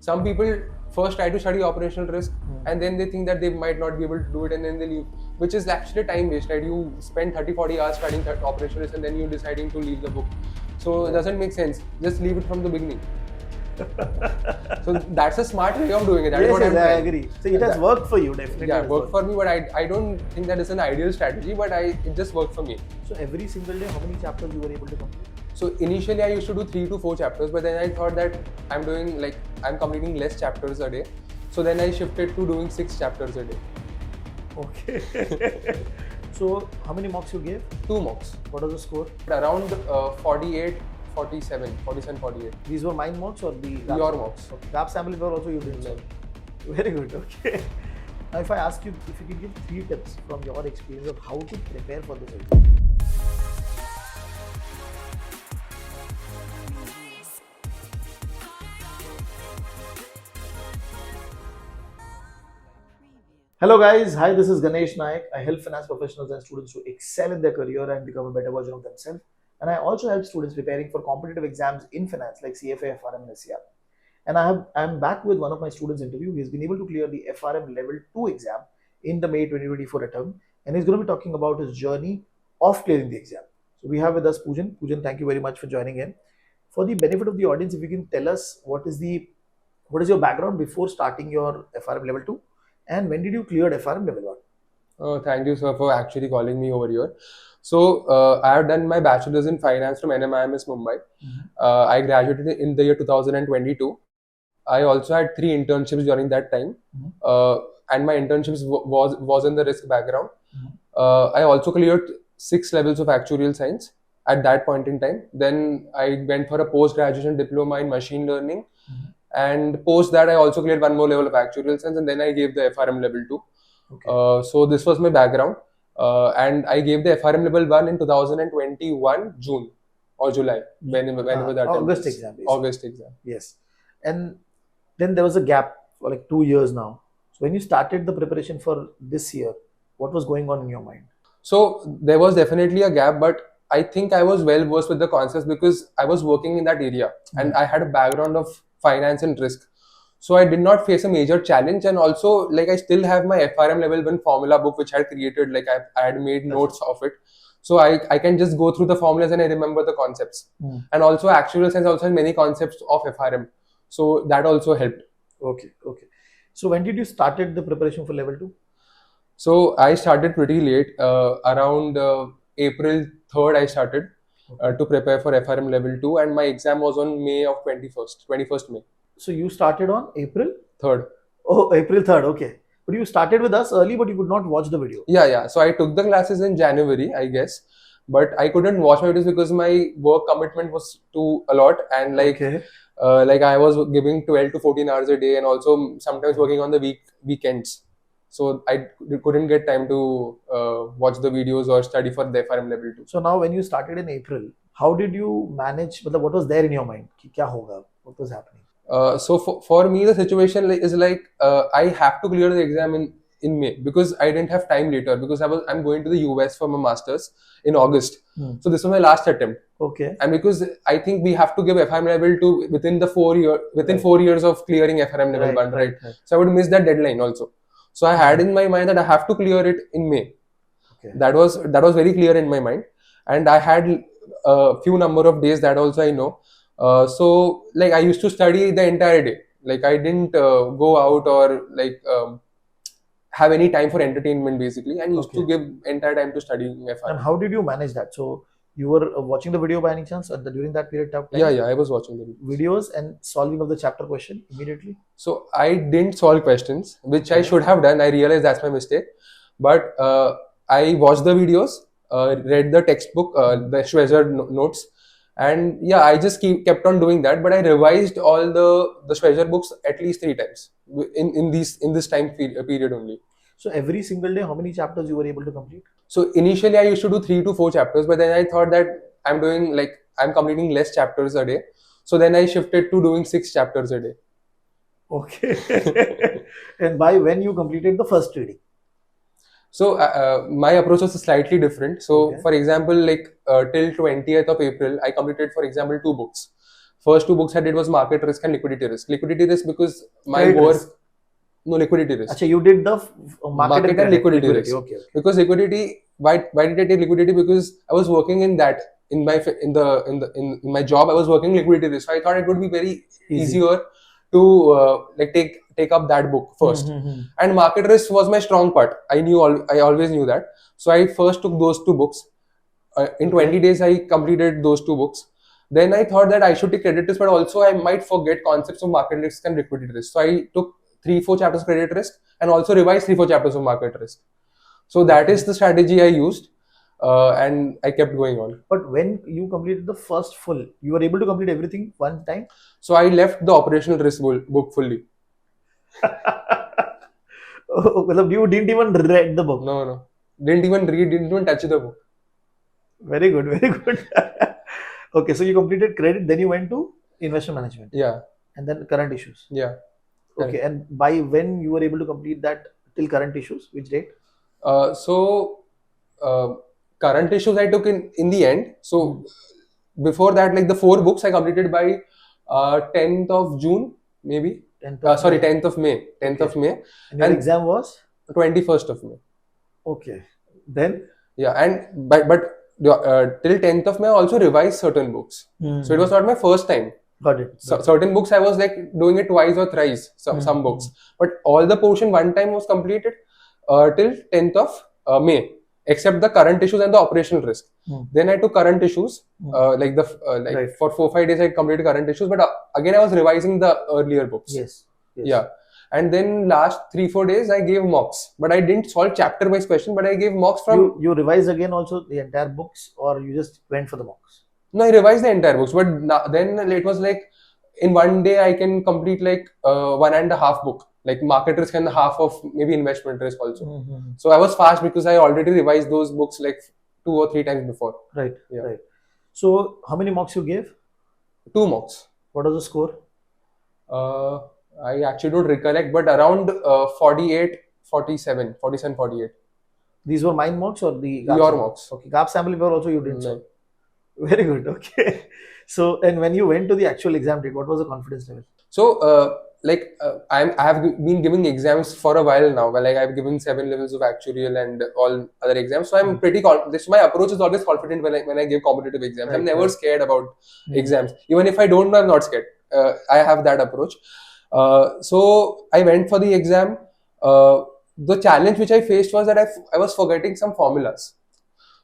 some people first try to study operational risk and then they think that they might not be able to do it and then they leave, which is actually time waste, right? You spend 30-40 hours studying operational risk and then you're deciding to leave the book. So it doesn't make sense. Just leave it from the beginning. So that's a smart way of doing it. That is what I'm I trying. agree. So it has worked for you, definitely. Yeah, worked for me, but I don't think that is an ideal strategy, but it just worked for me. So every single day, how many chapters you were able to complete? So initially I used to do 3 to 4 chapters, but then I thought that I'm completing less chapters a day. So then I shifted to doing 6 chapters a day. Okay. So how many mocks you gave? 2 mocks. What was the score? Around 47, 48. These were mine mocks or the Your mocks. Okay. Lab sample paper also you did. No. Very good. Okay. Now if I ask you if you could give 3 tips from your experience of how to prepare for this exam. Hello guys, hi, this is Ganesh Naik. I help finance professionals and students to excel in their career and become a better version of themselves. And I also help students preparing for competitive exams in finance like CFA, FRM and SCR. And I'm back with one of my students interview. He's been able to clear the FRM Level 2 exam in the May 2024 attempt. And he's going to be talking about his journey of clearing the exam. So we have with us Pujan. Pujan, thank you very much for joining in. For the benefit of the audience, if you can tell us what is your background before starting your FRM Level 2? And when did you clear FRM Level 1? Thank you, sir, for actually calling me over here. So I have done my bachelor's in finance from NMIMS Mumbai. I graduated in the year 2022. I also had 3 internships during that time, and my internships was in the risk background. I also cleared 6 levels of actuarial science at that point in time. Then I went for a post-graduation diploma in machine learning. And post that, I also cleared 1 more level of actuarial science, and then I gave the FRM Level 2. Okay. So this was my background, and I gave the FRM Level 1 in 2021 June or July, whenever that August exam. Basically. August exam. Yes, and then there was a gap for like 2 years now. So when you started the preparation for this year, what was going on in your mind? So there was definitely a gap, but I think I was well versed with the concepts because I was working in that area and I had a background of finance and risk. So I did not face a major challenge, and also like I still have my FRM Level 1 formula book which I had created, like I had made notes of it. So I can just go through the formulas and I remember the concepts. And also actuarial science also has many concepts of FRM. So that also helped. Okay. So when did you started the preparation for Level 2? So I started pretty late, around April 3rd I started to prepare for FRM Level 2, and my exam was on May of 21st May. So you started on April 3rd. Oh, April 3rd, okay. But you started with us early, but you could not watch the video. Yeah. So I took the classes in January, I guess, but I couldn't watch my videos because my work commitment was too a lot, and like I was giving 12 to 14 hours a day, and also sometimes working on the weekends. So I couldn't get time to watch the videos or study for the FRM Level 2. So now when you started in April, how did you manage, what was there in your mind? Kya hoga? What was happening? So for me, the situation is like I have to clear the exam in May because I didn't have time later because I'm going to the US for my masters in August. So this was my last attempt. Okay. And because I think we have to give FRM Level 2 within 4 years of clearing FRM Level 1, right? So I would miss that deadline also. So I had in my mind that I have to clear it in May. Okay. That was very clear in my mind, and I had a few number of days that also I know. So like I used to study the entire day. Like I didn't go out or like have any time for entertainment basically, and used to give entire time to studying FRM. And how did you manage that? So you were watching the video by any chance during that period of time? Yeah, I was watching the videos and solving of the chapter question immediately. So I didn't solve questions, which I should have done. I realized that's my mistake, but I watched the videos, read the textbook, the Schwezer notes. And yeah, I just kept on doing that, but I revised all the Schwezer books at least 3 times in this time period only. So every single day, how many chapters you were able to complete? So initially I used to do 3 to 4 chapters, but then I thought that I'm completing less chapters a day. So then I shifted to doing 6 chapters a day. Okay. And by when you completed the first reading? So my approach was slightly different. So for example, like till 20th of April, I completed, for example, 2 books. First 2 books I did was market risk and liquidity risk. Liquidity risk because my Credit work, risk. no, liquidity risk. Achha, you did the market and liquidity risk. Okay. Because liquidity, why did I take liquidity? Because I was working in that in my job. I was working liquidity risk. So I thought it would be very easier to like take up that book first. And market risk was my strong part. I always knew that. So I first took those 2 books. In 20 days, I completed those 2 books. Then I thought that I should take credit risk, but also I might forget concepts of market risk and liquidity risk. So I took 3-4 chapters of credit risk and also revised 3-4 chapters of market risk. So that is the strategy I used, and I kept going on. But when you completed the first full, you were able to complete everything one time? So I left the operational risk book fully. You didn't even read the book? No. Didn't even read, didn't even touch the book. Very good. Okay, so you completed credit, then you went to investment management. Yeah. And then current issues. Yeah. Okay, and by when you were able to complete that till current issues, which date? Current issues I took in the end. So before that, like the 4 books I completed by 10th of June, maybe. 10th of May. 10th of May. And your exam was? 21st of May. Okay. Then? Yeah, and but till 10th of May I also revised certain books. So it was not my first time. Got it. Certain books I was like doing it twice or thrice, some books. But all the portion one time was completed till 10th of May, except the current issues and the operational risk. Then I took current issues, for 4-5 days I completed current issues, but again I was revising the earlier books. Yes. Yeah. And then last 3-4 days I gave mocks, but I didn't solve chapter wise question, but I gave mocks from. You revised again also the entire books, or you just went for the mocks? No, I revised the entire books, but then it was like in one day I can complete like 1.5 book, like market risk and half of maybe investment risk also. So I was fast because I already revised those books like 2 or 3 times before. Right. So how many mocks you gave? 2 mocks. What was the score? I actually don't recollect, but around 48, 47, 48. These were mine mocks or the your mocks? Okay, GAP sample paper also you did. So very good. Okay. So, and when you went to the actual exam date, what was the confidence level? So, I have been giving exams for a while now. Like I've given 7 levels of actuarial and all other exams. So I'm pretty confident. My approach is always confident when I give competitive exams. I'm never scared about exams. Even if I don't know, I'm not scared. I have that approach. So I went for the exam. The challenge which I faced was that I was forgetting some formulas.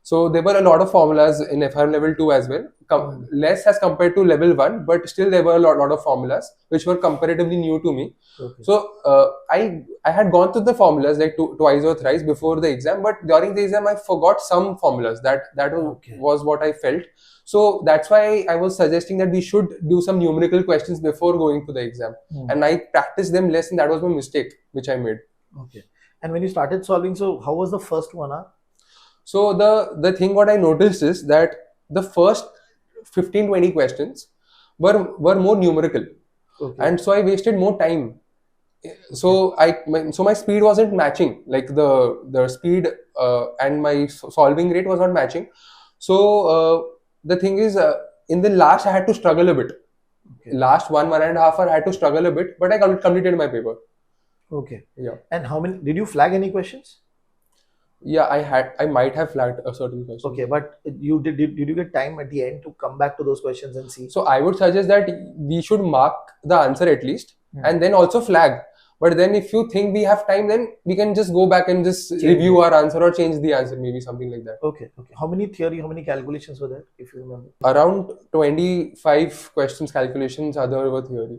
So there were a lot of formulas in FRM level 2 as well, less as compared to level 1, but still there were a lot of formulas which were comparatively new to me. So I had gone through the formulas like twice or thrice before the exam, but during the exam I forgot some formulas. That was what I felt. So that's why I was suggesting that we should do some numerical questions before going to the exam, and I practiced them less, and that was my mistake which I made. Okay. And when you started solving, so how was the first 1 hour? So the thing what I noticed is that the first 15-20 questions were more numerical, and so I wasted more time. So my speed wasn't matching, like the speed and my solving rate was not matching. So the thing is, in the last I had to struggle a bit. Last 1.5 hour I had to struggle a bit, but I completed my paper. Okay. Yeah. And how many did you flag any questions? Yeah, I might have flagged a certain question. Okay, but did you get time at the end to come back to those questions and see? So I would suggest that we should mark the answer at least, and then also flag. But then if you think we have time, then we can just go back and just review our answer or change the answer, maybe something like that. Okay. How many calculations were there, if you remember? Around 25 questions calculations, other were theory.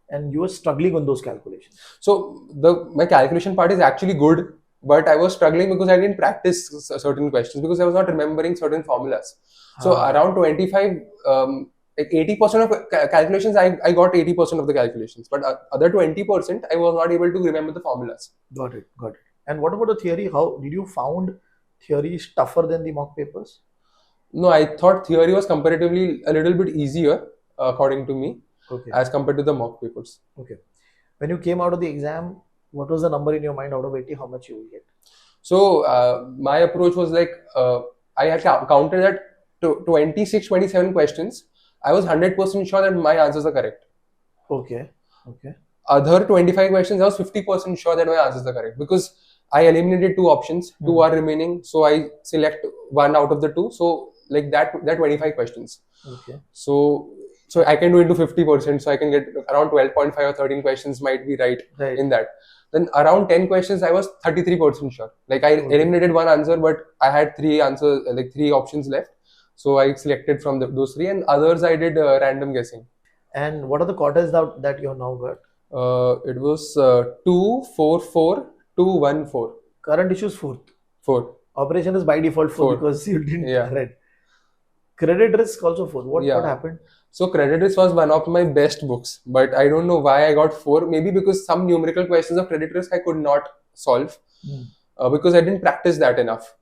And you were struggling on those calculations? So my calculation part is actually good, but I was struggling because I didn't practice certain questions because I was not remembering certain formulas. So around 25, like 80% of calculations, I got 80% of the calculations, but other 20% I was not able to remember the formulas. Got it. And what about the theory? How did you found theory tougher than the mock papers? No, I thought theory was comparatively a little bit easier, according to me, as compared to the mock papers. Okay. When you came out of the exam, what was the number in your mind out of 80? How much you will get? So my approach was like, I had counted that 26, 27 questions. I was 100% sure that my answers are correct. Okay. Okay. Other 25 questions, I was 50% sure that my answers are correct because I eliminated two options, two are remaining, so I select one out of the two. So like that 25 questions. Okay. So I can do into 50%, so I can get around 12.5 or 13 questions might be right in that. Then around 10 questions, I was 33% sure. Like I eliminated one answer, but I had three answers, like three options left. So I selected from those three, and others I did random guessing. And what are the quarters that you have now got? It was 2, 4, 4, 2, 1, 4. Current issue is 4th. 4. Operation is by default 4 because you didn't read. Credit risk also 4. What happened? So credit risk was one of my best books, but I don't know why I got 4. Maybe because some numerical questions of credit risk I could not solve because I didn't practice that enough.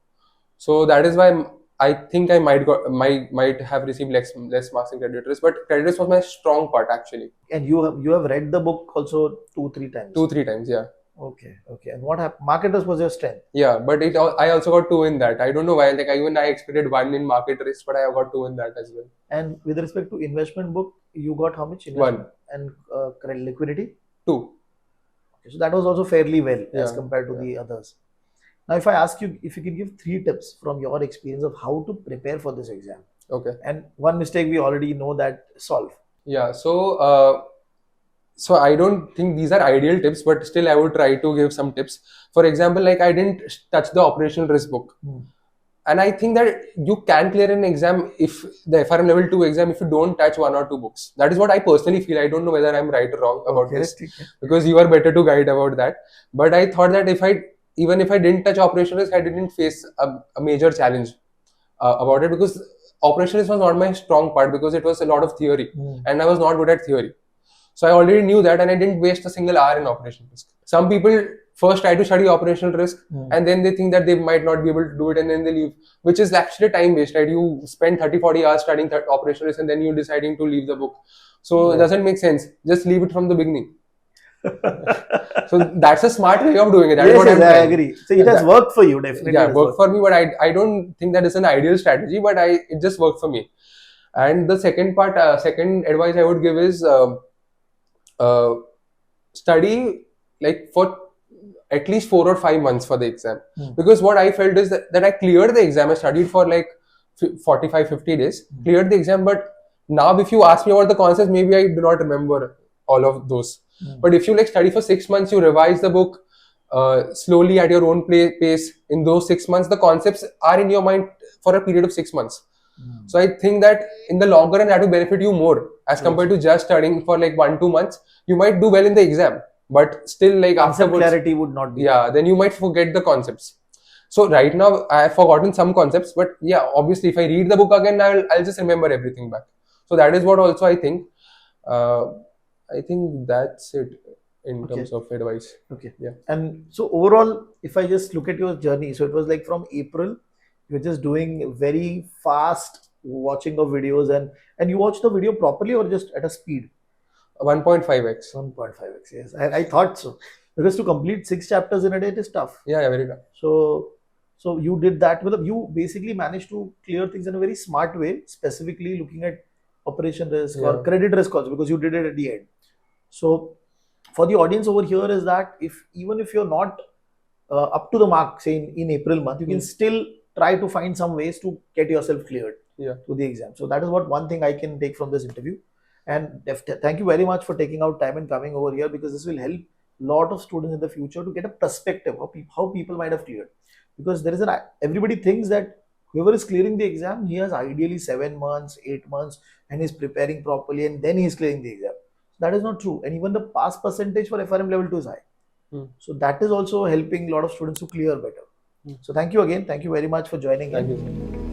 So that is why I think I might have received less marks in credit risk, but credit risk was my strong part actually. And you have read the book also 2-3 times. 2-3 times, yeah. Okay. And what happened? Market risk was your strength. Yeah, but I also got 2 in that. I don't know why. Like I expected 1 in market risk, but I got 2 in that as well. And with respect to investment book, you got how much? 1. And liquidity? 2. Okay, so that was also fairly well as compared to the others. Now, if I ask you, if you can give 3 tips from your experience of how to prepare for this exam. Okay. And one mistake we already know that solve. Yeah. So I don't think these are ideal tips, but still I would try to give some tips. For example, like I didn't touch the operational risk book. And I think that you can clear an exam if the FRM Level 2 exam if you don't touch 1 or 2 books. That is what I personally feel. I don't know whether I'm right or wrong about this because you are better to guide about that. But I thought that even if I didn't touch operational risk, I didn't face a major challenge about it because operational risk was not my strong part because it was a lot of theory and I was not good at theory. So I already knew that and I didn't waste a single hour in operational risk. Some people first try to study operational risk and then they think that they might not be able to do it and then they leave, which is actually time waste, right? You spend 30-40 hours studying operational risk and then you're deciding to leave the book. So it doesn't make sense. Just leave it from the beginning. So that's a smart way of doing it. That is what I agree. So it has worked for you, definitely. Yeah, worked for me, but I don't think that is an ideal strategy, but it just worked for me. And the second advice I would give is study like for at least 4 or 5 months for the exam. Because what I felt is that I cleared the exam. I studied for like 45-50 days, cleared the exam, but now if you ask me about the concepts, maybe I do not remember all of those. But if you like study for 6 months, you revise the book slowly at your own pace. In those 6 months, the concepts are in your mind for a period of 6 months. So I think that in the longer run, that will benefit you more as compared to just studying for like 1-2 months. You might do well in the exam, but still like afterwards, clarity would not be. Yeah, then you might forget the concepts. So right now I have forgotten some concepts, but yeah, obviously if I read the book again, I'll just remember everything back. So that is what also I think. I think that's it in terms of advice. Okay. Yeah. And so overall, if I just look at your journey, so it was like from April, you're just doing very fast watching of videos and you watch the video properly or just at a speed? 1.5x. 1.5x, yes. I thought so. Because to complete 6 chapters in a day, it is tough. Yeah, very tough. So you did that. You basically managed to clear things in a very smart way, specifically looking at operation risk or credit risk also because you did it at the end. So for the audience over here is that even if you're not up to the mark, say in April month, you can still try to find some ways to get yourself cleared to the exam. So that is one thing I can take from this interview. And thank you very much for taking out time and coming over here because this will help a lot of students in the future to get a perspective of how people might have cleared. Because everybody thinks that whoever is clearing the exam, he has ideally 7 months, 8 months, and is preparing properly and then he is clearing the exam. That is not true. And even the pass percentage for FRM level 2 is high. So that is also helping a lot of students to clear better. So thank you again. Thank you very much for joining in. Thank you.